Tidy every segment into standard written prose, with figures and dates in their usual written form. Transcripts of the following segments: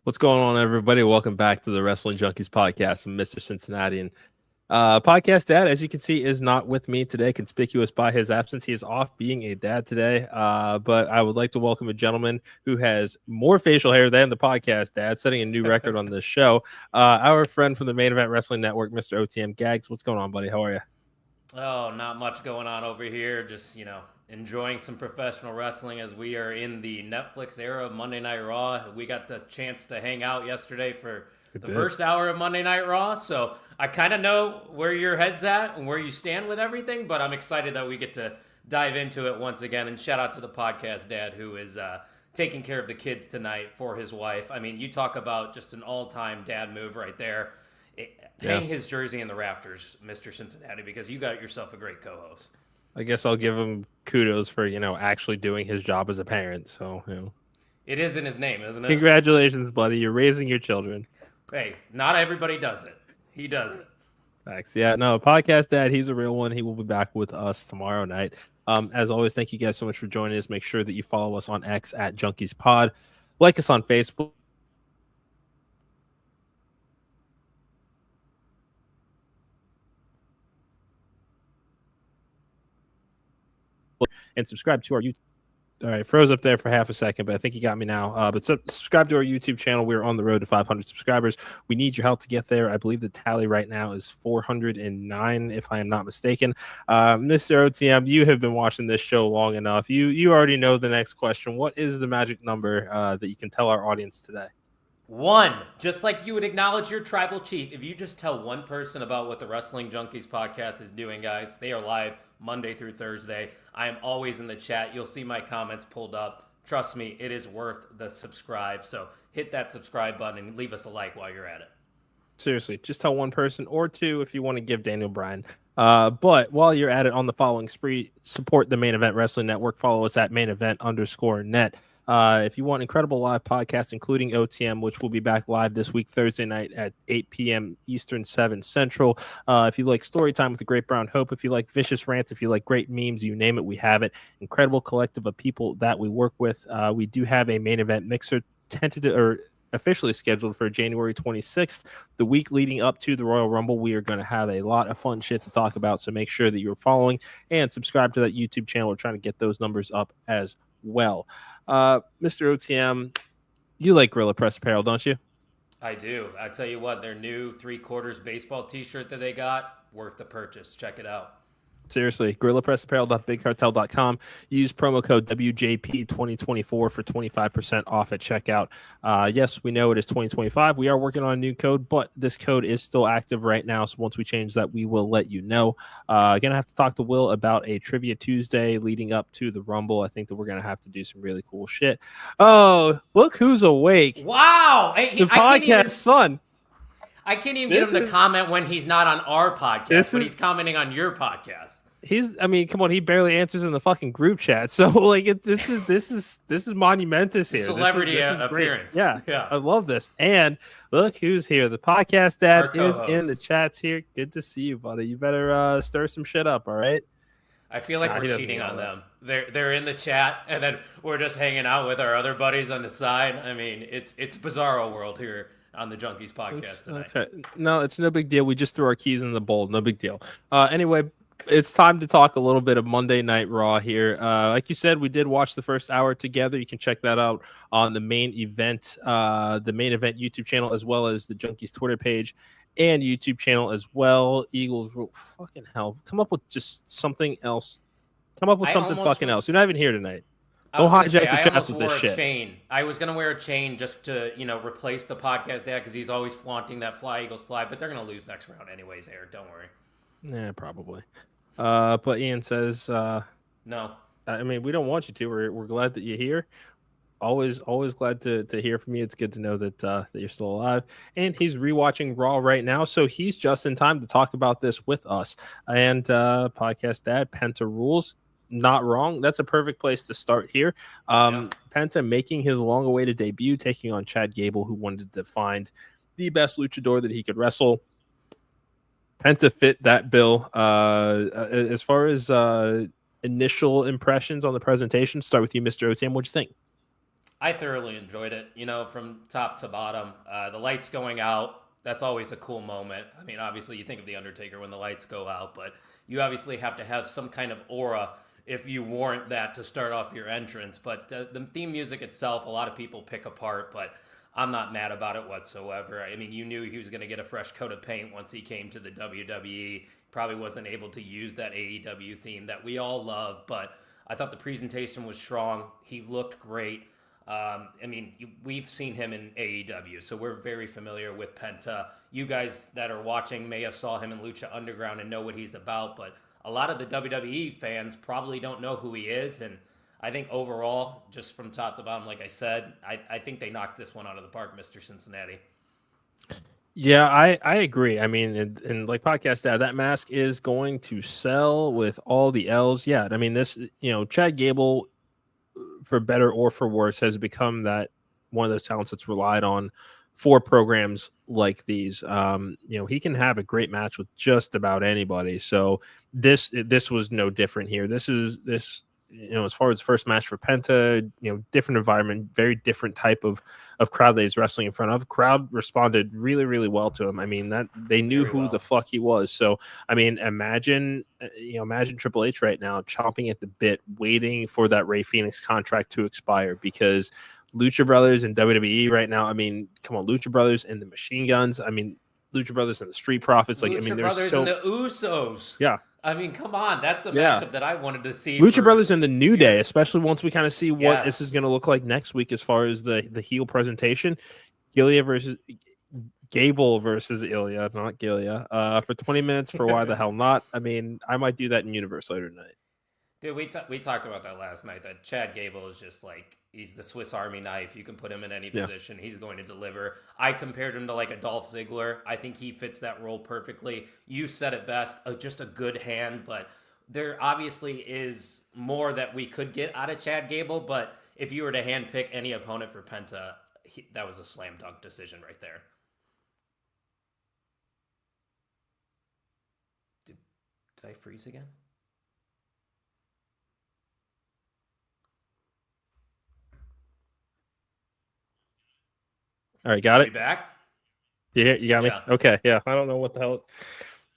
What's going on, everybody? Welcome back to the Wrestling Junkies podcast. I'm Mr. Cincinnati. And podcast dad, as you can see, is not with me today, conspicuous by his absence. He is off being a dad today. But I would like to welcome a gentleman who has more facial hair than the podcast dad, setting a new record on this show. Our friend from the Main Event Wrestling Network, Mr. OTM Gags. What's going on, buddy? How are you? Oh, not much going on over here. Just, enjoying some professional wrestling as we are in the Netflix era of Monday Night Raw. We got the chance to hang out yesterday for the first hour of Monday Night Raw. So I kind of know where your head's at and where you stand with everything, but I'm excited that we get to dive into it once again. And shout out to the podcast dad who is taking care of the kids tonight for his wife. I mean, you talk about just an all-time dad move right there. Hang his jersey in the rafters, Mr. Cincinnati, because you got yourself a great co-host. I guess I'll give him kudos for, actually doing his job as a parent. So, It is in his name, isn't it? Congratulations, buddy. You're raising your children. Hey, not everybody does it. He does it. Thanks. Yeah, no, podcast dad, he's a real one. He will be back with us tomorrow night. As always, thank you guys so much for joining us. Make sure that you follow us on X at Junkies Pod. Like us on Facebook. And subscribe to our YouTube. All right, froze up there for half a second, but I think you got me now. But subscribe to our YouTube channel. We're on the road to 500 subscribers. We need your help to get there. I believe the tally right now is 409, if I am not mistaken. Mr. OTM, you have been watching this show long enough. You already know the next question. What is the magic number that you can tell our audience today? 1. Just like you would acknowledge your tribal chief. If you just tell one person about what the Wrestling Junkies podcast is doing, guys, they are live Monday through Thursday. I am always in the chat. You'll see my comments pulled up. Trust me, it is worth the subscribe. So hit that subscribe button and leave us a like while you're at it. Seriously, just tell one person or two if you want to give Daniel Bryan. But while you're at it on the following spree, support the Main Event Wrestling Network. Follow us at mainevent_net. If you want incredible live podcasts, including OTM, which will be back live this week, Thursday night at 8 p.m. Eastern, 7 Central. If you like story time with the Great Brown Hope, if you like vicious rants, if you like great memes, you name it, we have it. Incredible collective of people that we work with. We do have a main event mixer tentative or officially scheduled for January 26th, the week leading up to the Royal Rumble. We are going to have a lot of fun shit to talk about, so make sure that you're following and subscribe to that YouTube channel. We're trying to get those numbers up as well. Mr. OTM, you like Gorilla Press apparel, don't you? I do. I tell you what, their new 3/4 baseball t-shirt that they got, worth the purchase. Check it out. Seriously, GorillaPressApparel.BigCartel.com. Use promo code WJP2024 for 25% off at checkout. Yes, we know it is 2025. We are working on a new code, but this code is still active right now. So once we change that, we will let you know. Gonna have to talk to Will about a Trivia Tuesday leading up to the Rumble. I think that we're gonna have to do some really cool shit. Oh, look who's awake! Wow, The podcast son. I can't even get him to comment when he's not on our podcast, but he's commenting on your podcast. Come on, he barely answers in the fucking group chat. So this is monumentous here. Celebrity this is appearance. Yeah, I love this. And look who's here. The podcast dad is in the chats here. Good to see you, buddy. You better stir some shit up, all right? I feel like we're cheating on them. They're in the chat, and then we're just hanging out with our other buddies on the side. I mean, it's bizarro world here on the Junkies podcast tonight. Okay. No, it's no big deal. We just threw our keys in the bowl. No big deal. Anyway, it's time to talk a little bit of Monday Night Raw here. Like you said, we did watch the first hour together. You can check that out on the main event YouTube channel, as well as the Junkies Twitter page and YouTube channel as well. Eagles, fucking hell. Come up with just something else. Come up with something fucking else. You're not even here tonight. Don't hijack the chats with this shit. Chain. I was going to wear a chain just to, replace the podcast dad because he's always flaunting that Fly Eagles Fly, but they're going to lose next round anyways, Eric. Don't worry. Yeah, probably. But Ian says, no. I mean, we don't want you to. We're glad that you're here. Always glad to hear from you. It's good to know that you're still alive. And he's rewatching Raw right now, so he's just in time to talk about this with us. And podcast dad, Penta rules. Not wrong. That's a perfect place to start here. Penta making his long-awaited debut, taking on Chad Gable, who wanted to find the best luchador that he could wrestle. Penta fit that bill. As far as initial impressions on the presentation, start with you, Mr. OTM. What'd you think? I thoroughly enjoyed it, from top to bottom. The lights going out, that's always a cool moment. I mean, obviously, you think of The Undertaker when the lights go out, but you obviously have to have some kind of aura if you warrant that to start off your entrance. But the theme music itself, a lot of people pick apart, but I'm not mad about it whatsoever. I mean, you knew he was going to get a fresh coat of paint once he came to the WWE. Probably wasn't able to use that AEW theme that we all love, but I thought the presentation was strong. He looked great. I mean, we've seen him in AEW, so we're very familiar with Penta. You guys that are watching may have saw him in Lucha Underground and know what he's about, but a lot of the WWE fans probably don't know who he is, and I think overall, just from top to bottom, like I said, I think they knocked this one out of the park, Mr. Cincinnati. Yeah, I agree. I mean, and like podcast dad, that mask is going to sell with all the L's. Yeah, I mean, this, Chad Gable, for better or for worse, has become that one of those talents that's relied on for programs like these. He can have a great match with just about anybody. So this was no different here. This, as far as first match for Penta, different environment, very different type of crowd that he's wrestling in front of. Crowd responded really, really well to him. I mean, that they knew who the fuck he was. So, I mean, imagine Triple H right now chomping at the bit, waiting for that Rey Fenix contract to expire, because Lucha Brothers and WWE right now, I mean, come on, Lucha Brothers and the Machine Guns. I mean, Lucha Brothers and the Street Profits. Like, Lucha I mean, Brothers and the Usos. Yeah. I mean, come on. That's a matchup that I wanted to see. Lucha Brothers and the New Day, especially once we kind of see what this is going to look like next week as far as the heel presentation. Gable versus Ilya, not Gilia, for 20 minutes for Why the Hell Not. I mean, I might do that in Universe later tonight. Dude, we talked about that last night, that Chad Gable is just like, he's the Swiss Army knife. You can put him in any position. He's going to deliver. I compared him to like a Dolph Ziggler. I think he fits that role perfectly. You said it best, just a good hand, but there obviously is more that we could get out of Chad Gable, but if you were to handpick any opponent for Penta, that was a slam dunk decision right there. Did I freeze again? All right, got it. You back? Yeah, you got me? Okay, yeah. I don't know what the hell.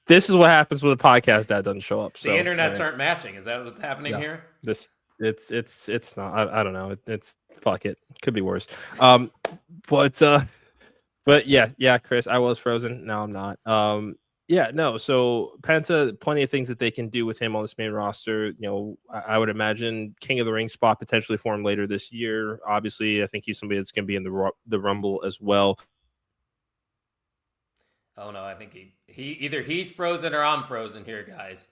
This is what happens with a podcast that doesn't show up. So, the internets aren't matching. Is that what's happening here? It's not. I don't know. It's fuck it. Could be worse. But yeah, Chris, I was frozen. Now I'm not. So Penta, plenty of things that they can do with him on this main roster. I would imagine King of the Ring spot potentially for him later this year. Obviously, I think he's somebody that's going to be in the Rumble as well. Oh no, I think he either he's frozen or I'm frozen here, guys.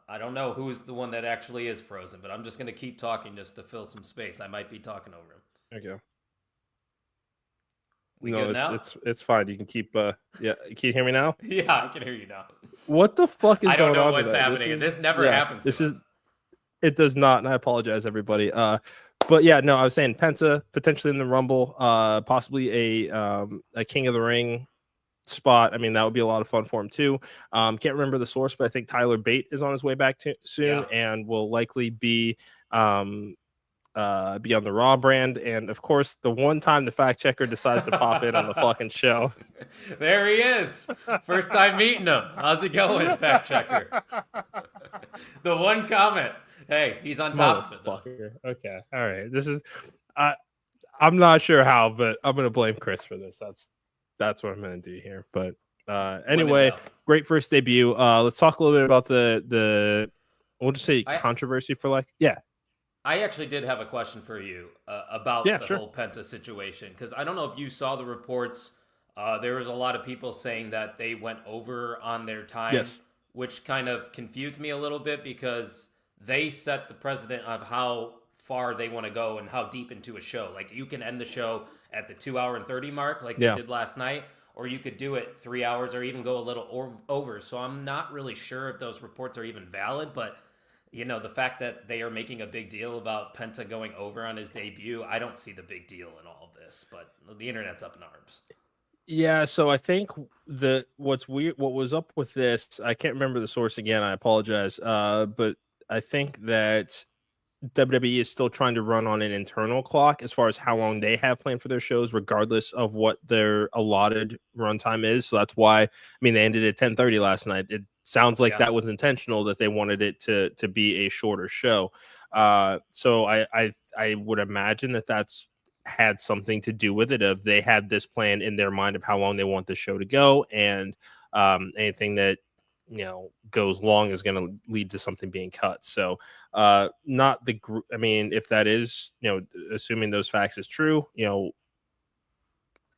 I don't know who's the one that actually is frozen, but I'm just going to keep talking just to fill some space. I might be talking over him. There you go. We good now? It's fine. You can keep. Can you hear me now? Yeah, I can hear you now. What the fuck is going on? I don't know what's happening. This never happens. It does not, and I apologize, everybody. But yeah, no, I was saying Penta potentially in the Rumble, possibly a King of the Ring spot. I mean, that would be a lot of fun for him too. Can't remember the source, but I think Tyler Bate is on his way back soon, and will likely be on the Raw brand. And of course, the one time the fact checker decides to pop in on the fucking show. There he is. First time meeting him. How's it going, fact checker? The one comment. Hey, he's on top of it though. Okay. All right. This is I'm not sure how, but I'm gonna blame Chris for this. That's what I'm gonna do here. But anyway, great first debut. Let's talk a little bit about the we'll just say controversy for I actually did have a question for you about the whole Penta situation, because I don't know if you saw the reports. There was a lot of people saying that they went over on their time, which kind of confused me a little bit, because they set the precedent of how far they want to go and how deep into a show. Like, you can end the show at the 2 hour and 30 mark like they did last night, or you could do it 3 hours or even go a little over. So I'm not really sure if those reports are even valid, but the fact that they are making a big deal about Penta going over on his debut, I don't see the big deal in all of this, but the internet's up in arms. Yeah, so I think what's weird, what was up with this, I can't remember the source again, I apologize, but I think that WWE is still trying to run on an internal clock as far as how long they have planned for their shows, regardless of what their allotted runtime is. So that's why, I mean, they ended at 10:30 last night. It sounds like that was intentional, that they wanted it to be a shorter show. So I would imagine that that's had something to do with it. Of they had this plan in their mind of how long they want the show to go, and anything that goes long is going to lead to something being cut. So not the group. I mean, if that is, assuming those facts is true,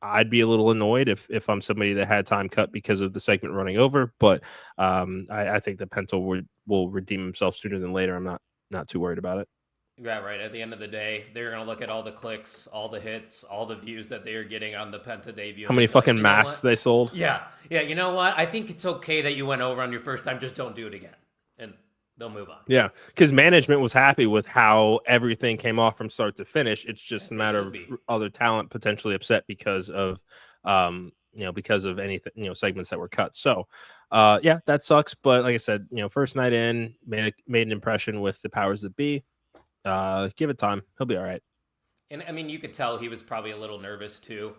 I'd be a little annoyed if I'm somebody that had time cut because of the segment running over. But I think the Penta will redeem himself sooner than later. I'm not too worried about it. Yeah, right. At the end of the day, they're going to look at all the clicks, all the hits, all the views that they are getting on the Penta debut. How many fucking masks they sold? Yeah. You know what? I think it's okay that you went over on your first time. Just don't do it again. And they'll move on. Yeah, because management was happy with how everything came off from start to finish. It's just a matter of other talent potentially upset because of because of anything, segments that were cut. So yeah, that sucks. But like I said, first night in, made an impression with the powers that be. Give it time. He'll be all right. And I mean, you could tell he was probably a little nervous too.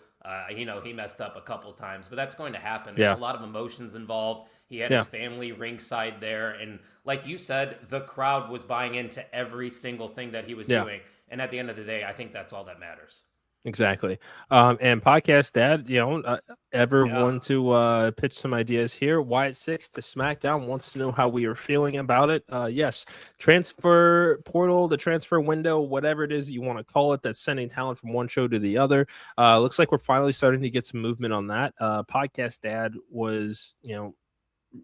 He messed up a couple times, but that's going to happen. There's a lot of emotions involved. He had his family ringside there. And like you said, the crowd was buying into every single thing that he was doing. And at the end of the day, I think that's all that matters. Exactly. And podcast dad, want to pitch some ideas here? Wyatt Six to SmackDown wants to know how we are feeling about it. Yes, transfer portal, the transfer window, whatever it is you want to call it, that's sending talent from one show to the other. Looks like we're finally starting to get some movement on that. Podcast dad was,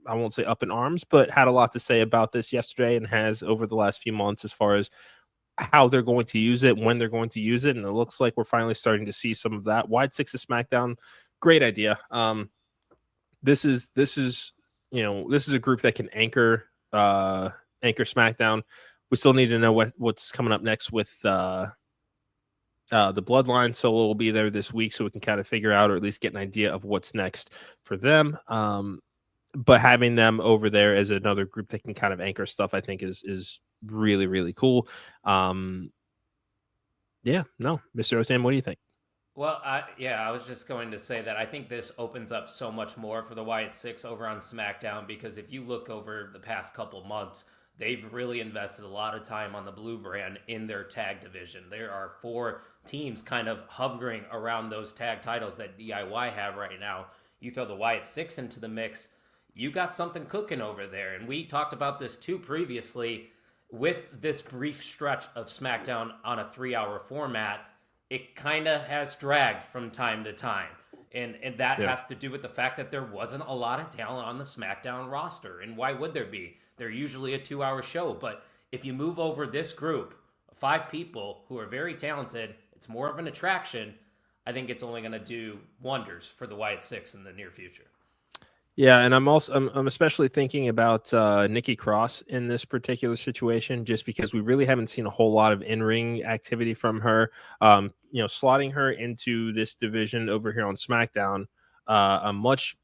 I won't say up in arms, but had a lot to say about this yesterday, and has over the last few months as far as how they're going to use it, when they're going to use it, and it looks like we're finally starting to see some of that. Wide Six of SmackDown, great idea. This is a group that can anchor SmackDown. We still need to know what's coming up next with the Bloodline. Solo will be there this week, so we can kind of figure out, or at least get an idea of what's next for them. But having them over there as another group that can kind of anchor stuff, I think is really, really cool. Mr. Osam, what do you think? Well, I was just going to say that I think this opens up so much more for the Wyatt Six over on SmackDown, because if you look over the past couple months, they've really invested a lot of time on the Blue brand in their tag division. There are 4 teams kind of hovering around those tag titles that DIY have right now. You throw the Wyatt Six into the mix, you got something cooking over there. And we talked about this too previously. With this brief stretch of SmackDown on a 3-hour format, it kind of has dragged from time to time. And that has to do with the fact that there wasn't a lot of talent on the SmackDown roster. And why would there be? They're usually a 2-hour show. But if you move over this group of 5 people who are very talented, it's more of an attraction. I think it's only going to do wonders for the Wyatt Six in the near future. Yeah, and I'm especially thinking about Nikki Cross in this particular situation, just because we really haven't seen a whole lot of in-ring activity from her. Slotting her into this division over here on SmackDown, a much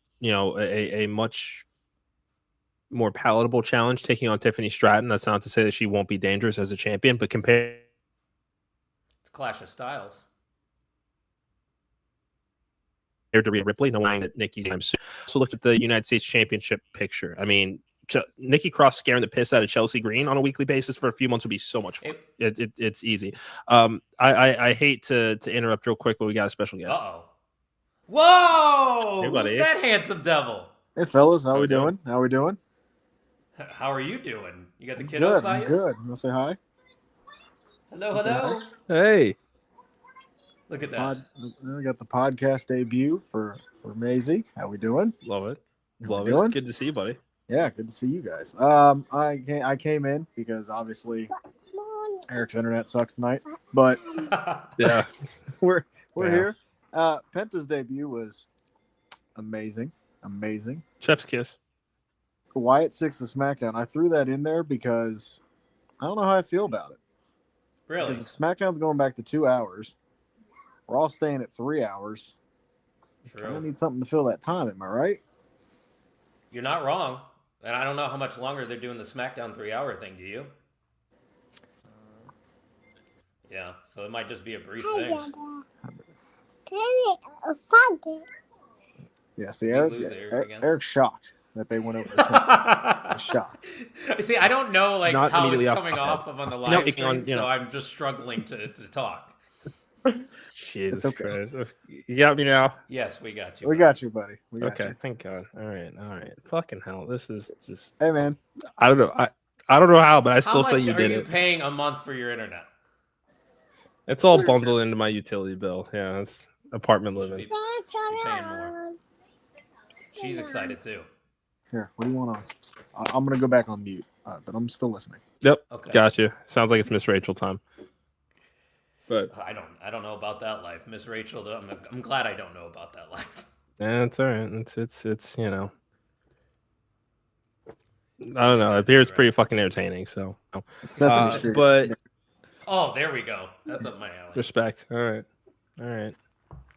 more palatable challenge, taking on Tiffany Stratton. That's not to say that she won't be dangerous as a champion, but compared, it's a clash of styles. To Rhea Ripley, knowing that Nikki's time soon. So look at the United States Championship picture. I mean, Nikki Cross scaring the piss out of Chelsea Green on a weekly basis for a few months would be so much fun. It's easy. I hate to interrupt real quick, but we got a special guest. Uh-oh. Whoa! Hey, buddy. Who's that handsome devil? Hey, fellas. How we doing? How are you doing? You got the kiddos by you? Good. You want to say hi? Hello. Hi? Hey. Look at that. We got the podcast debut for Maisie. How we doing? Love it. Good to see you, buddy. Yeah, good to see you guys. I came in because obviously Eric's internet sucks tonight, but yeah, we're here. Penta's debut was amazing. Chef's kiss. Wyatt Six of SmackDown. I threw that in there because I don't know how I feel about it. Really? Because if SmackDown's going back to 2 hours, we're all staying at 3 hours. You kind of need something to fill that time. Am I right? You're not wrong. And I don't know how much longer they're doing the SmackDown 3-hour thing. Do you? Yeah, so it might just be a brief thing. Yeah, see, We lose Eric again. Eric's shocked that they went over this one. Shocked. See, I don't know like Not how it's immediately coming off of on the No, live it can stream, on, you know. so I'm just struggling to talk. Jesus okay. Christ. You got me now? Yes, we got you. We got you, buddy. We got okay, you. thank God. All right. Fucking hell. This is just. Hey, man. I don't know. I don't know how, but I still say you did it. How much are you paying a month for your internet? It's all bundled into my utility bill. Yeah, it's apartment living. Be paying more. She's excited too. Here, what do you want on? I'm gonna go back on mute, but I'm still listening. Yep. Okay. Got you. Sounds like it's Miss Rachel time. But I don't know about that life, Miss Rachel. I'm glad I don't know about that life. Yeah, it's all right. It's you know. I don't know. It appears pretty fucking entertaining. So, but oh, there we go. That's up my alley. Respect. All right.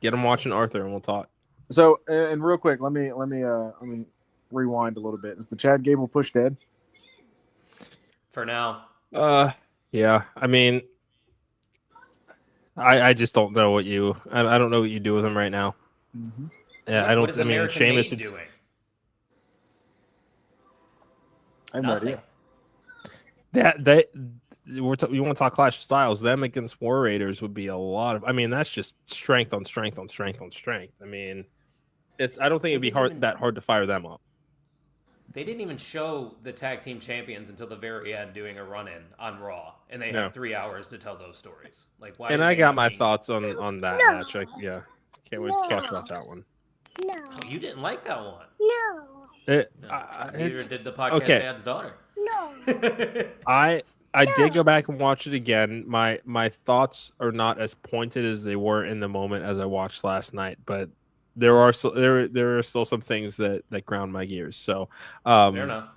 Get him watching Arthur, and we'll talk. So, and real quick, let me rewind a little bit. Is the Chad Gable push dead? For now. Yeah. I mean, I just don't know what you. I don't know what you do with him right now. Mm-hmm. Yeah, I don't. What is American Sheamus doing? I have no idea. You want to talk Clash of Styles? Them against War Raiders would be a lot of. I mean, that's just strength on strength on strength on strength. I mean, I don't think it'd be that hard to fire them up. They didn't even show the tag team champions until the very end doing a run-in on Raw, and they have 3 hours to tell those stories. Like, why? And I got my thoughts on that match. Can't wait to talk about that one. No, you didn't like that one. No. Neither did the podcast dad's daughter. No. I did go back and watch it again. My thoughts are not as pointed as they were in the moment as I watched last night, but there are still some things that ground my gears. So, fair enough.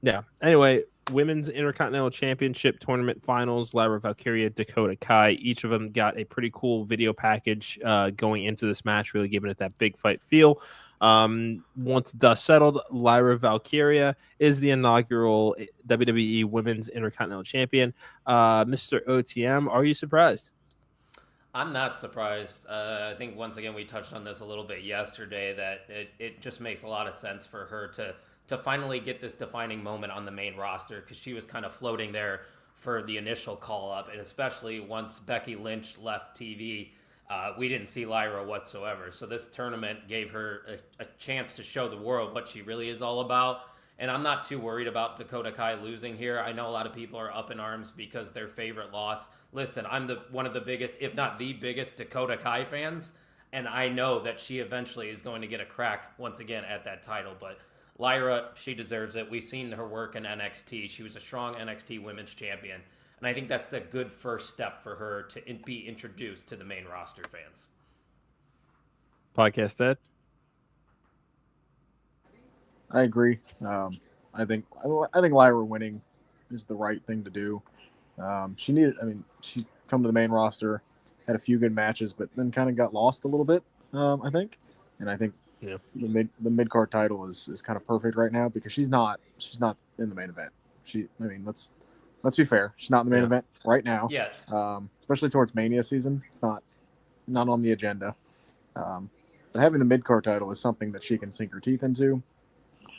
Yeah. Anyway, Women's Intercontinental Championship Tournament Finals, Lyra Valkyria, Dakota Kai. Each of them got a pretty cool video package going into this match, really giving it that big fight feel. Once dust settled, Lyra Valkyria is the inaugural WWE Women's Intercontinental Champion. Mr. OTM, are you surprised? I'm not surprised. I think once again we touched on this a little bit yesterday that it just makes a lot of sense for her to finally get this defining moment on the main roster, because she was kind of floating there for the initial call up, and especially once Becky Lynch left TV, we didn't see Lyra whatsoever. So this tournament gave her a chance to show the world what she really is all about. And I'm not too worried about Dakota Kai losing here. I know a lot of people are up in arms because their favorite loss. Listen, I'm one of the biggest, if not the biggest, Dakota Kai fans, and I know that she eventually is going to get a crack once again at that title. But Lyra, she deserves it. We've seen her work in NXT. She was a strong NXT Women's Champion, and I think that's the good first step for her to be introduced to the main roster fans. Podcast Ed? I agree. I think Lyra winning is the right thing to do. She's come to the main roster, had a few good matches, but then kind of got lost a little bit. I think the mid card title is kind of perfect right now because she's not in the main event. Let's be fair, she's not in the main event right now. Yeah. Especially towards Mania season, it's not on the agenda. But having the mid card title is something that she can sink her teeth into.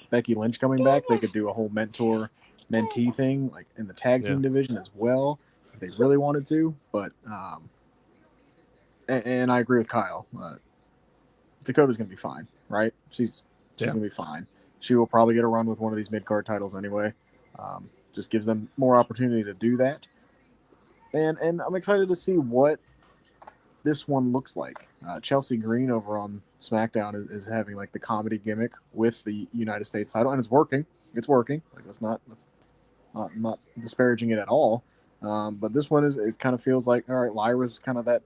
Becky Lynch coming back, they could do a whole mentor-mentee thing, like in the tag team division as well, if they really wanted to. But and I agree with Kyle. Dakota's gonna be fine, right? She's gonna be fine. She will probably get a run with one of these mid-card titles anyway. Just gives them more opportunity to do that. And I'm excited to see what this one looks like. Chelsea Green over on SmackDown is having like the comedy gimmick with the United States title, and it's working. It's working. Like that's not disparaging it at all. But this one is kind of feels like, all right, Lyra's kind of that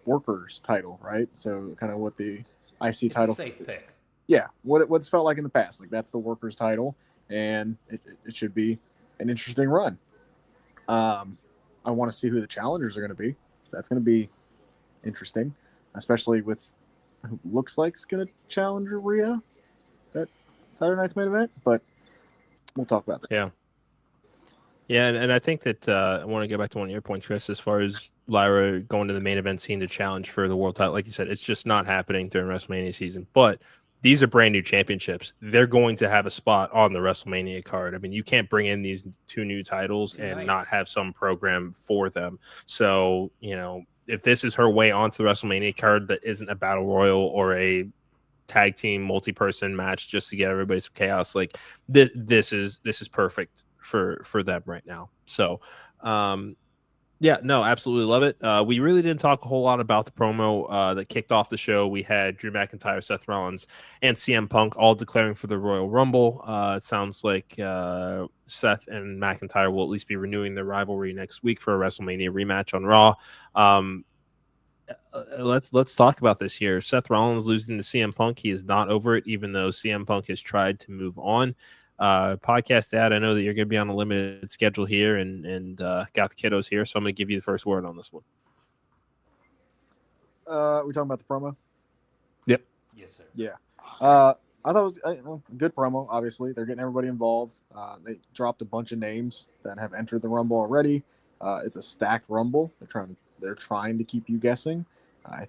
workers title, right? So kind of what the IC title. Safe pick. Yeah, what's felt like in the past. Like that's the workers title, and it should be an interesting run. I want to see who the challengers are going to be. That's going to be interesting, especially with who looks like it's going to challenge Rhea that Saturday night's main event, but we'll talk about that. Yeah, and I think that I want to go back to one of your points, Chris, as far as Lyra going to the main event scene to challenge for the world title. Like you said, it's just not happening during WrestleMania season. But these are brand new championships. They're going to have a spot on the WrestleMania card. I mean, you can't bring in these two new titles and not have some program for them. So, if this is her way onto the WrestleMania card that isn't a battle royal or a tag team multi-person match just to get everybody some chaos, like this is perfect for them right now. So yeah, no, absolutely love it. We really didn't talk a whole lot about the promo that kicked off the show. We had Drew McIntyre, Seth Rollins, and CM Punk all declaring for the Royal Rumble. It sounds like Seth and McIntyre will at least be renewing their rivalry next week for a WrestleMania rematch on Raw. Let's talk about this here. Seth Rollins losing to CM Punk. He is not over it, even though CM Punk has tried to move on. Podcast Dad, I know that you're going to be on a limited schedule here and got the kiddos here, so I'm going to give you the first word on this one. We talking about the promo? Yep. Yes, sir. Yeah. I thought it was a good promo. Obviously, they're getting everybody involved. They dropped a bunch of names that have entered the Rumble already. It's a stacked Rumble. They're trying to keep you guessing. I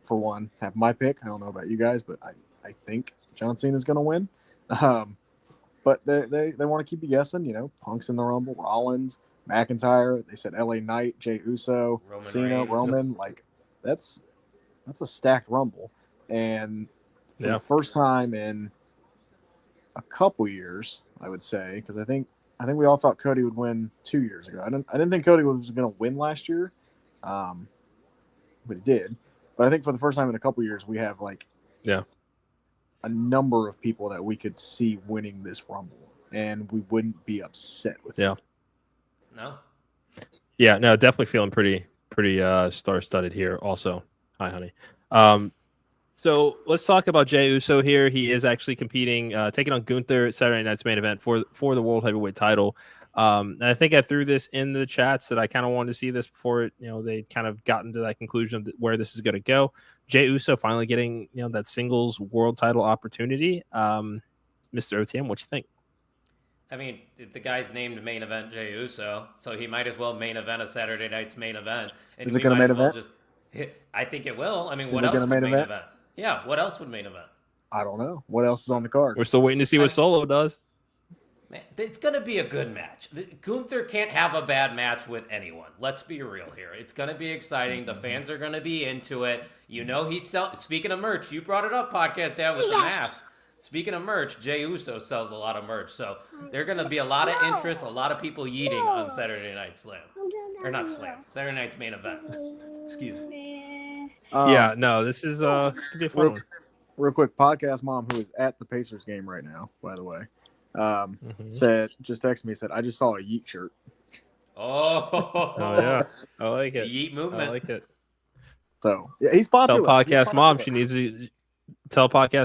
for one have my pick. I don't know about you guys, but I think John Cena is going to win. But they want to keep you guessing. Punk's in the Rumble, Rollins, McIntyre. They said LA Knight, Jey Uso, Cena, Roman. Like that's a stacked Rumble, and for the first time in a couple years, I would say, because I think we all thought Cody would win 2 years ago. I didn't think Cody was going to win last year, but he did. But I think for the first time in a couple years, we have a number of people that we could see winning this Rumble, and we wouldn't be upset with it. No. Yeah, no, definitely feeling pretty star-studded here. Also, hi, honey. So let's talk about Jey Uso here. He is actually competing, taking on Gunther at Saturday night's main event for the World Heavyweight title. And I think I threw this in the chats that I kind of wanted to see this before they kind of gotten to that conclusion of where this is going to go. Jey Uso finally getting that singles world title opportunity. Mr. OTM, what you think? I mean, the guy's named main event Jey Uso, so he might as well main event a Saturday night's main event. And is it going to main event? I think it will. I mean, what else would main event? Yeah, what else would main event? I don't know. What else is on the card? We're still waiting to see what Solo does. Man, it's going to be a good match. Gunther can't have a bad match with anyone. Let's be real here. It's going to be exciting. The fans are going to be into it. Speaking of merch, you brought it up, Podcast Dad, with the mask. Speaking of merch, Jey Uso sells a lot of merch. So there's going to be a lot of interest, a lot of people yeeting on Saturday Night Slam. Or not Slam, Saturday Night's main event. Excuse me. This is going to be a fun one. Real quick, Podcast Mom, who is at the Pacers game right now, by the way, just texted me, said, I just saw a Yeet shirt. Oh yeah. I like it. The Yeet movement. I like it. So, yeah, he's popular. Tell Podcast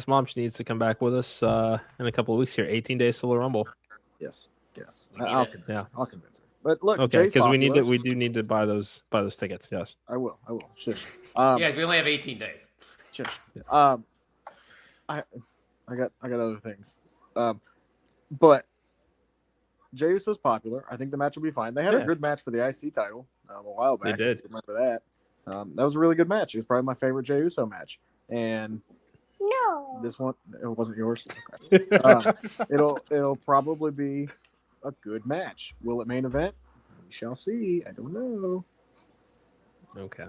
Mom she needs to come back with us in a couple of weeks here. 18 days till the Rumble. Yes. I'll convince her. But look, okay, because we do need to buy those tickets. Yes, I will. Shush. Yes, we only have 18 days. Shush. I got other things. But Jey Uso's popular. I think the match will be fine. They had a good match for the IC title a while back. They did. Remember that? That was a really good match. It was probably my favorite Jey Uso match. And this one, it wasn't yours. Okay. It'll probably be a good match. Will it main event? We shall see. I don't know. Okay.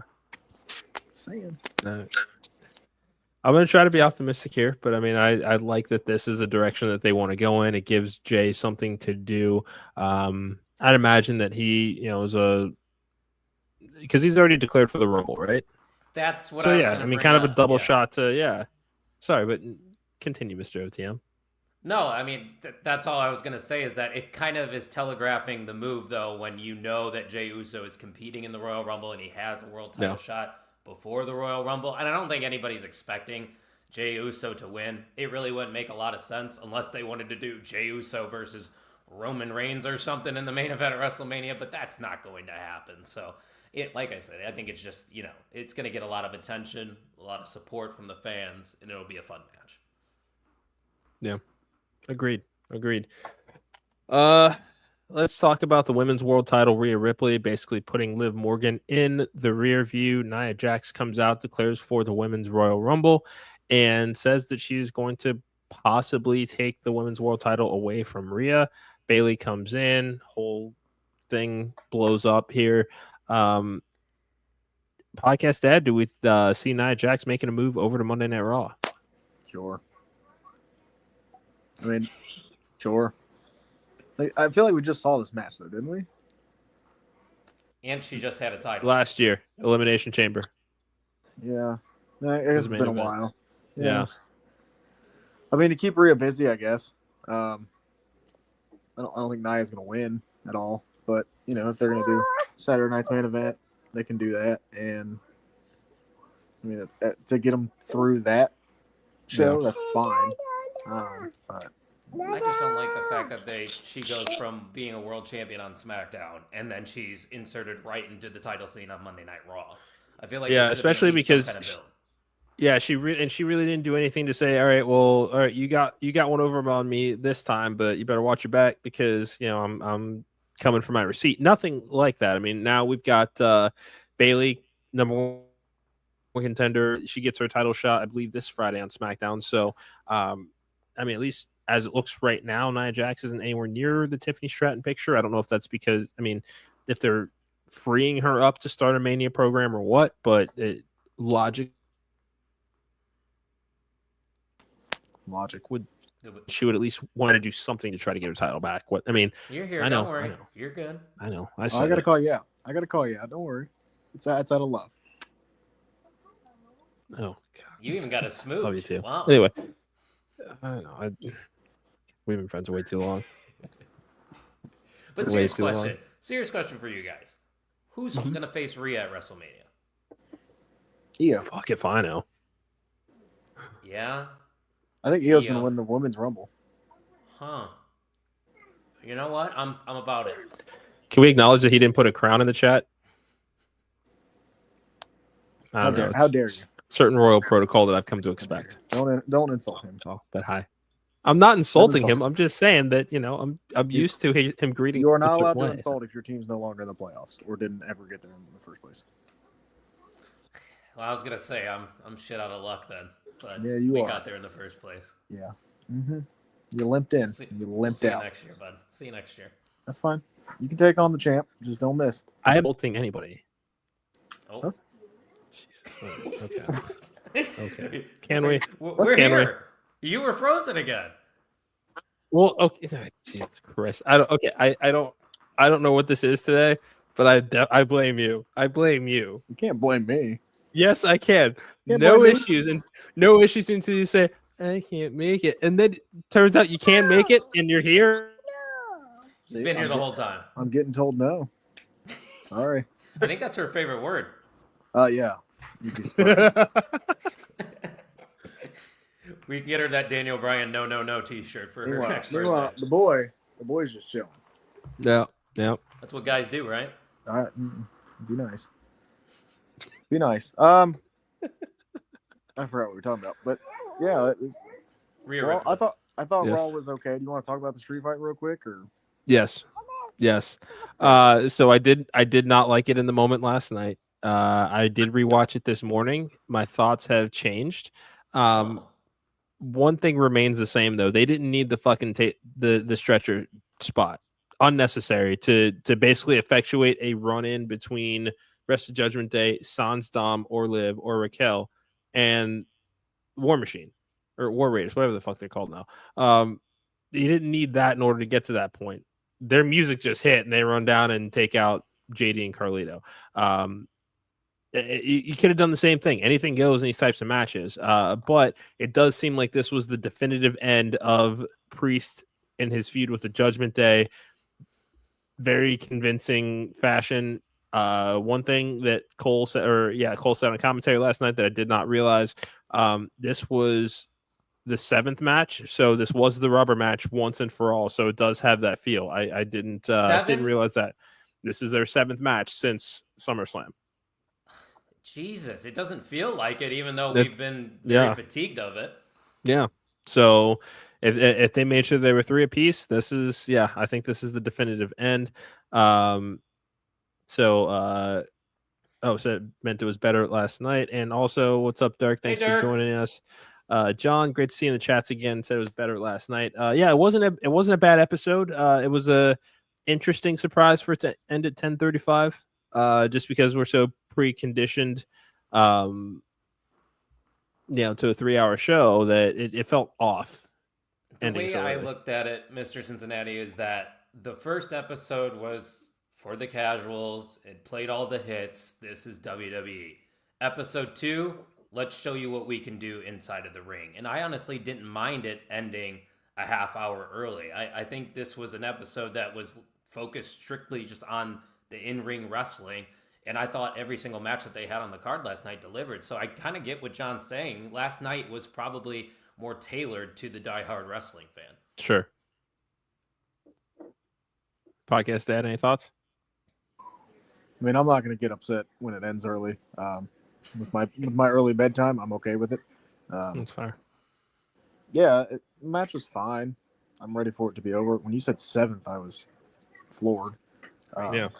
Saying. I'm going to try to be optimistic here, but I mean, I like that this is a direction that they want to go in. It gives Jey something to do. I'd imagine that he, because he's already declared for the Rumble, right? That's what. I mean, kind of a double shot to Sorry, but continue, Mr. OTM. No, I mean, that's all I was going to say is that it kind of is telegraphing the move, though, when you know that Jey Uso is competing in the Royal Rumble and he has a world title shot before the Royal Rumble. And I don't think anybody's expecting Jey Uso to win. It really wouldn't make a lot of sense unless they wanted to do Jey Uso versus Roman Reigns or something in the main event of WrestleMania, but that's not going to happen. So, like I said, I think it's just, it's going to get a lot of attention, a lot of support from the fans, and it'll be a fun match. Yeah. Agreed. Let's let's talk about the women's world title. Rhea Ripley basically putting Liv Morgan in the rear view. Nia Jax comes out, declares for the women's Royal Rumble, and says that she's going to possibly take the women's world title away from Rhea. Bayley comes in, whole thing blows up here. Podcast Dad, do we see Nia Jax making a move over to Monday Night Raw? Sure. I mean, sure. I feel like we just saw this match, though, didn't we? And she just had a title. Last year, Elimination Chamber. Yeah. I guess it's been a while. Yeah. I mean, to keep Rhea busy, I guess. I don't think Nia's going to win at all. But, you know, if they're going to do Saturday night's main event, they can do that. And, I mean, to get them through that show, that's fine. But I just don't like the fact that she goes from being a world champion on SmackDown and then she's inserted right into the title scene on Monday Night Raw. I feel like especially because she really didn't do anything to say, all right, you got one over on me this time, but you better watch your back because you know I'm coming for my receipt. Nothing like that. I mean, now we've got Bayley, number one contender. She gets her title shot, I believe, this Friday on SmackDown. So, I mean, at least as it looks right now, Nia Jax isn't anywhere near the Tiffany Stratton picture. I don't know if that's because, I mean, if they're freeing her up to start a Mania program or what, but logic would she would at least want to do something to try to get her title back. What I mean, you're here. I know, don't worry, I know. You're good. I know. I gotta call you out. Don't worry. It's out of love. Oh, God. You even got a smooch. Love you too. Wow. Anyway, I don't know. We've been friends way too long. But serious question for you guys: who's gonna face Rhea at WrestleMania? Io. Fuck if I know. Yeah. I think Io's going to win the Women's Rumble. Huh. You know what? I'm about it. Can we acknowledge that he didn't put a crown in the chat? How dare you? Certain royal protocol that I've come to expect. Don't insult him. But hi. I'm not insulting him. I'm just saying that, you know, I'm used to him greeting. You are not allowed to insult if your team's no longer in the playoffs or didn't ever get there in the first place. Well, I was gonna say I'm shit out of luck then, but yeah, we got there in the first place. Yeah. You limped in. You limped out. See you next year, bud. See you next year. That's fine. You can take on the champ. Just don't miss. I am insulting anybody. Oh. Huh? Jesus. Okay. Can we? We're here. You were frozen again. Well, okay. Jesus Christ. I don't know what this is today, but I blame you. I blame you. You can't blame me. Yes, I can. No issues until you say I can't make it, and then turns out you can make it, and you're here. He's been here the whole time. I'm getting told no. Sorry. I think that's her favorite word. Yeah. We can get her that Daniel Bryan no t-shirt for her next birthday. The boy's just chilling. Yeah. That's what guys do, right? Be nice. Be nice. I forgot what we were talking about, but yeah, it was. Well, I thought yes. Raw was okay. Do you want to talk about the street fight real quick, or? Yes. So I did not like it in the moment last night. I did rewatch it this morning. My thoughts have changed. One thing remains the same though. They didn't need the fucking the stretcher spot. Unnecessary to basically effectuate a run in between Rest of Judgment Day, Sans Dom or Liv or Raquel and War Machine or War Raiders, whatever the fuck they're called now. You didn't need that in order to get to that point. Their music just hit and they run down and take out JD and Carlito. You could have done the same thing. Anything goes in these types of matches. But it does seem like this was the definitive end of Priest in his feud with the Judgment Day. Very convincing fashion. One thing that Cole said on commentary last night that I did not realize, this was the 7th match, so this was the rubber match once and for all. So it does have that feel. I didn't realize that this is their 7th match since SummerSlam. Jesus, it doesn't feel like it, even though we've been very fatigued of it. Yeah. So if they made sure they were 3 apiece, I think this is the definitive end. So it meant it was better last night. And also, what's up, Dirk? Thanks for joining us. John, great to see you in the chats again. Said it was better last night. It wasn't a bad episode. It was a interesting surprise for it to end at 10:35. Just because we're so preconditioned, to a 3-hour show that it felt off. The way I looked at it, Mr. Cincinnati, is that the first episode was for the casuals. It played all the hits. This is WWE. Episode 2, let's show you what we can do inside of the ring. And I honestly didn't mind it ending a half hour early. I think this was an episode that was focused strictly just on the in-ring wrestling. And I thought every single match that they had on the card last night delivered. So I kind of get what John's saying. Last night was probably more tailored to the diehard wrestling fan. Sure. Podcast Dad, any thoughts? I mean, I'm not going to get upset when it ends early. With my early bedtime, I'm okay with it. That's fair. Yeah, the match was fine. I'm ready for it to be over. When you said 7th, I was floored. Yeah.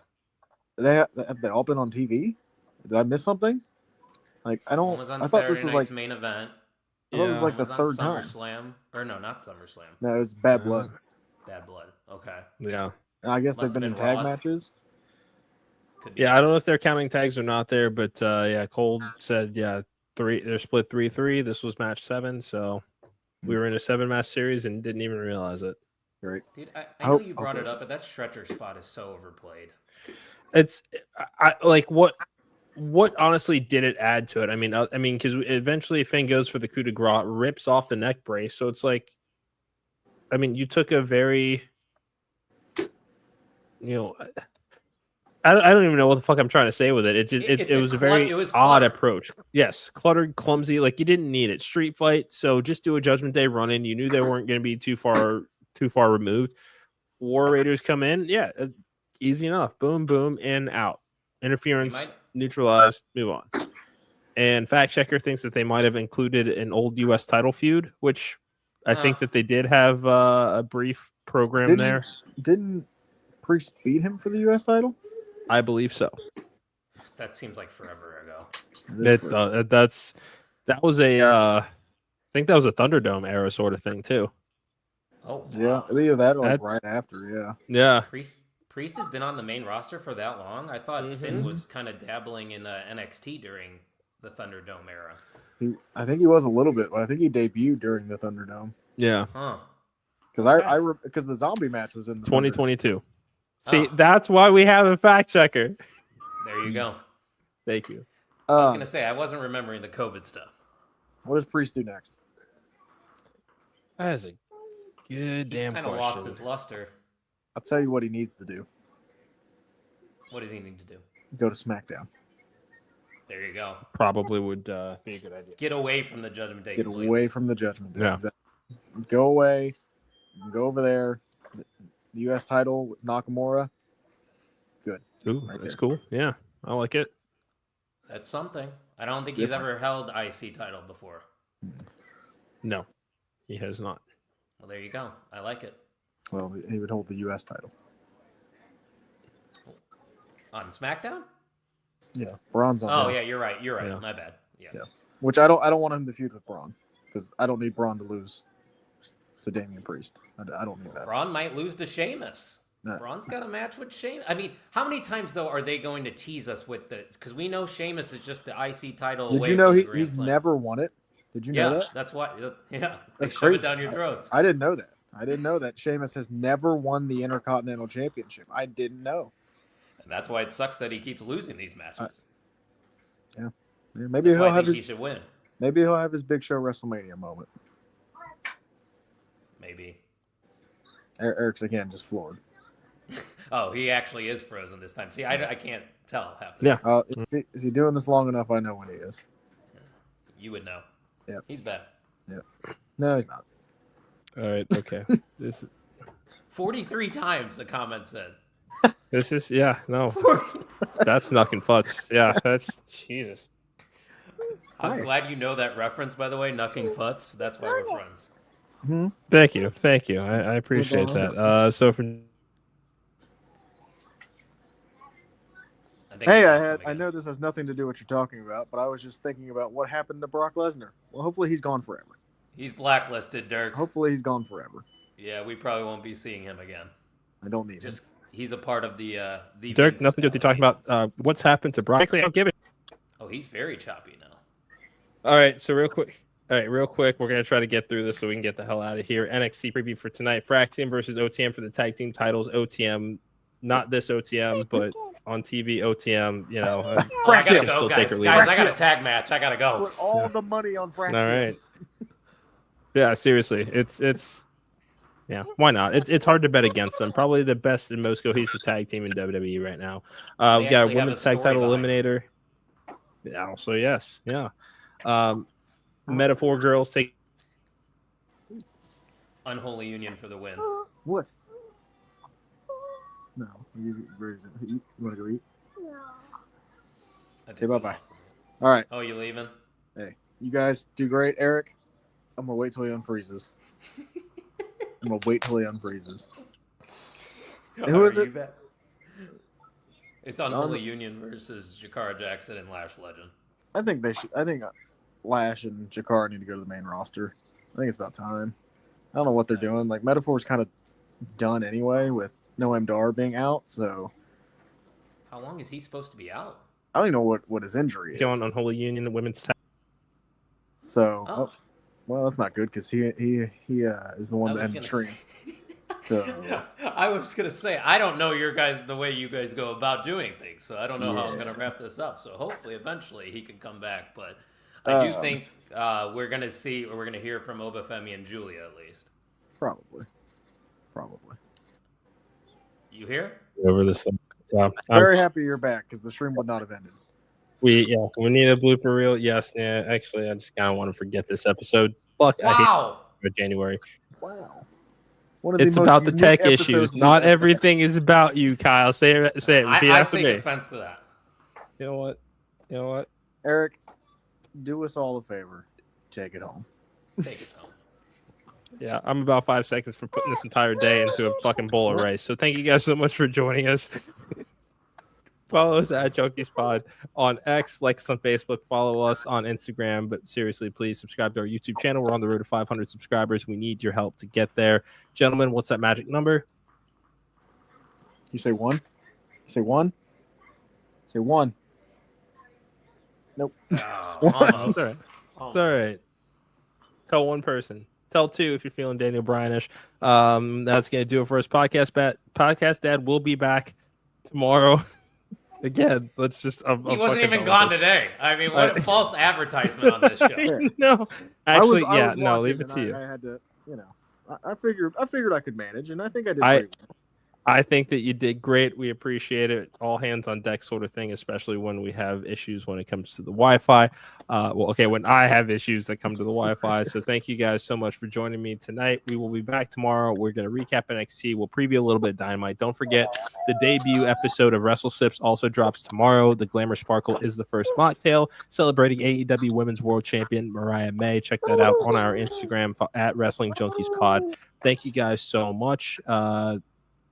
Have they all been on TV? Did I miss something? Like, I don't. It was on I thought Saturday this was night's like main event. I thought it was like the third time. SummerSlam. Or no, not SummerSlam. No, it was Bad Blood. Bad Blood. Okay. Yeah. And I guess they've been in tag matches. Yeah, I don't know if they're counting tags or not there, but Cole said they're split 3-3. This was match 7, so we were in a 7-match series and didn't even realize it. Great. Dude, I know you brought it up, but that stretcher spot is so overplayed. It's like what honestly did it add to it? I mean, because eventually Finn goes for the coup de grace, rips off the neck brace. So it's like, I mean, you took a very, I don't even know what the fuck I'm trying to say with it. It was a very odd approach. Yes, cluttered, clumsy. Like you didn't need it. Street fight. So just do a Judgment Day run in. You knew they weren't going to be too far removed. War Raiders come in. Yeah, easy enough. Boom, boom, in, out. Interference, neutralized, move on. And Fact Checker thinks that they might have included an old U.S. title feud, which I think that they did have a brief program there. Didn't Priest beat him for the U.S. title? I believe so. That seems like forever ago. That was I think that was a Thunderdome era sort of thing too. Oh wow. Yeah, either that or right after. Yeah. Priest has been on the main roster for that long. I thought Finn was kind of dabbling in NXT during the Thunderdome era. I think he was a little bit, but I think he debuted during the Thunderdome. Yeah. Huh. Because the zombie match was in the 2022. See, that's why we have a fact checker. There you go. Thank you. I was going to say, I wasn't remembering the COVID stuff. What does Priest do next? That is a good damn question. He's kind of lost his luster. I'll tell you what he needs to do. What does he need to do? Go to SmackDown. There you go. Probably would be a good idea. Get away from the Judgment Day. Away from the Judgment Day. Yeah. Exactly. Go away. Go over there. The U.S. title with Nakamura. Good. Ooh, that's cool. Yeah, I like it. That's something. I don't think he's ever held IC title before. No, he has not. Well, there you go. I like it. Well, he would hold the U.S. title. On SmackDown? Yeah, Braun's on. Oh, yeah, you're right. Yeah. My bad. Yeah. Which I don't want him to feud with Braun because I don't need Braun to lose to Damian Priest. I don't need that. Braun might lose to Sheamus. No. Braun's got a match with Sheamus. I mean, how many times though are they going to tease us with the? Because we know Sheamus is just the IC title. Did you know he's never won it? Did you know that? That's why. Yeah, that's crazy. Shove it down your throats. I didn't know that. I didn't know that Sheamus has never won the Intercontinental Championship. I didn't know. And that's why it sucks that he keeps losing these matches. Maybe he should win. Maybe he'll have his Big Show WrestleMania moment. Maybe. Eric's again just floored. Oh, he actually is frozen this time. See, I can't tell half the time. Is he doing this long enough? I know when he is. You would know. Yeah. He's bad. Yeah. No, he's not. All right. Okay. This is 43 times the comment said. This is no. That's knucking futz. Yeah, that's Jesus. I'm glad you know that reference, by the way. Knucking futz. That's why we're friends. Mm-hmm. Thank you. I appreciate that. So for I know this has nothing to do with what you're talking about, but I was just thinking about what happened to Brock Lesnar. Well, hopefully he's gone forever. He's blacklisted, Dirk. Hopefully he's gone forever. Yeah, we probably won't be seeing him again. I don't need him. He's a part of the Dirk, Vince nothing to talk about. What's happened to Brock? Actually, I'll give it. Oh, he's very choppy now. All right, so real quick, we're gonna try to get through this so we can get the hell out of here. NXT preview for tonight: Fraxium versus OTM for the tag team titles. OTM, not this OTM, but on TV OTM. You know, I gotta go, guys. I got a tag match. I gotta go. Put all the money on Fraxium. All right. Yeah, seriously, it's yeah. Why not? It's hard to bet against them. Probably the best and most cohesive tag team in WWE right now. We got a women's tag title eliminator. Yeah. Also, yes. Yeah. Metaphor girls take Unholy Union for the win. What? No. You want to go eat? No. Say bye-bye. Awesome. All right. Oh, you leaving? Hey, you guys do great. Eric, I'm going to wait till he unfreezes. Who is it? It's Unholy Union versus Jakara Jackson and Lash Legend. I think they should. I think Lash and Jakar need to go to the main roster. I think it's about time. I don't know what they're doing. Like, Metaphor's kind of done anyway with Noam Dar being out. So, how long is he supposed to be out? I don't even know what his injury is. Going on Unholy Union, the women's tag. So, well, that's not good because he is the one that ended the stream. So. I was gonna say I don't know the way you guys go about doing things, so I don't know how I'm gonna wrap this up. So hopefully, eventually, he can come back. But I do think we're gonna hear from Obafemi and Julia at least. Probably. You here? Over this thing. Yeah, very happy you're back because the stream would not have ended. We need a blooper reel. Yes, yeah. Actually, I just kind of want to forget this episode. Fuck. Wow. I hate January. Wow. It's about the tech issues. Not everything is about you, Kyle. Say it. I take offense to that. You know what? Eric, do us all a favor. Take it home. Take it home. Yeah, I'm about 5 seconds from putting this entire day into a fucking bowl of rice. So thank you guys so much for joining us. Follow us at Junkies Pod on X, like us on Facebook, follow us on Instagram. But seriously, please subscribe to our YouTube channel. We're on the road to 500 subscribers. We need your help to get there. Gentlemen, what's that magic number? You say one? Say one? Say one. Nope. Oh, almost. It's all right. Tell one person. Tell two if you're feeling Daniel Bryan-ish. That's going to do it for us. Podcast Dad will be back tomorrow. Again, let's just. He wasn't even gone today. I mean, what a false advertisement on this show. No, actually, leave it to you. I had to, I figured I could manage, and I think I did pretty well. I think that you did great. We appreciate it. All hands on deck sort of thing, especially when we have issues when it comes to the Wi-Fi. When I have issues that come to the Wi-Fi. So thank you guys so much for joining me tonight. We will be back tomorrow. We're going to recap NXT. We'll preview a little bit of Dynamite. Don't forget, the debut episode of Wrestle Sips also drops tomorrow. The Glamour Sparkle is the first mocktail, celebrating AEW Women's World Champion Mariah May. Check that out on our Instagram at Wrestling Junkies Pod. Thank you guys so much.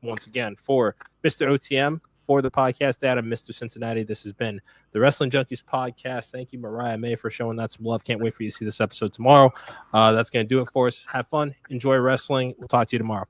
Once again, for Mr. OTM, for the podcast dad, and Mr. Cincinnati, this has been the Wrestling Junkies podcast. Thank you, Mariah May, for showing that some love. Can't wait for you to see this episode tomorrow. That's going to do it for us. Have fun. Enjoy wrestling. We'll talk to you tomorrow.